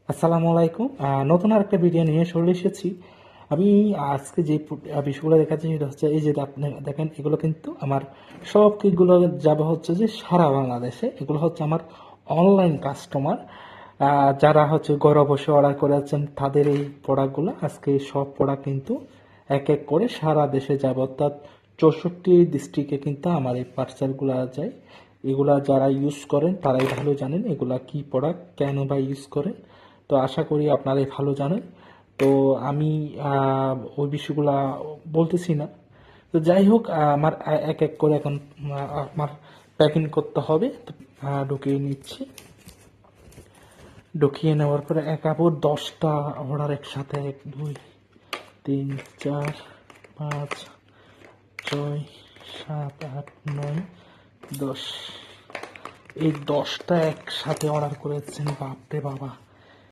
আসসালামু আলাইকুম। নতুন আরেকটা ভিডিও নিয়ে চলে এসেছি। আমি আজকে যে বিষয়গুলো দেখাচ্ছি সেটা হচ্ছে এই যে আপনি দেখেন, এগুলো কিন্তু আমার সব কেকগুলো যাবে হচ্ছে যে সারা বাংলাদেশে। এগুলো হচ্ছে আমার অনলাইন কাস্টমার যারা হচ্ছে ঘরে বসে অর্ডার করেছেন, তাদের এই প্রোডাক্টগুলো আজকে সব প্রোডাক্ট কিন্তু এক এক করে সারা দেশে যাবে, অর্থাৎ 64 ডিস্ট্রিক্টে কিন্তু আমার এই পার্সেলগুলো যায়। এগুলা যারা ইউজ করেন তারাই ভালো জানেন এগুলা কি প্রোডাক্ট, কেন বা ইউজ করেন। তো আশা করি আপনারাই ভালো জানেন। তো আমি ওই বিষয়গুলা বলতেছি না। তো যাই হোক, আমার এক এক করে এখন আমার প্যাকিং করতে হবে। তো ঢুকিয়ে নিচ্ছি। ঢুকিয়ে নেওয়ার পরে একাপর 10টা অর্ডার একসাথে, 1 2 3 4 5 6 7 8 9 10, এই 10টা একসাথে অর্ডার করেছেন। বাপরে বাবা,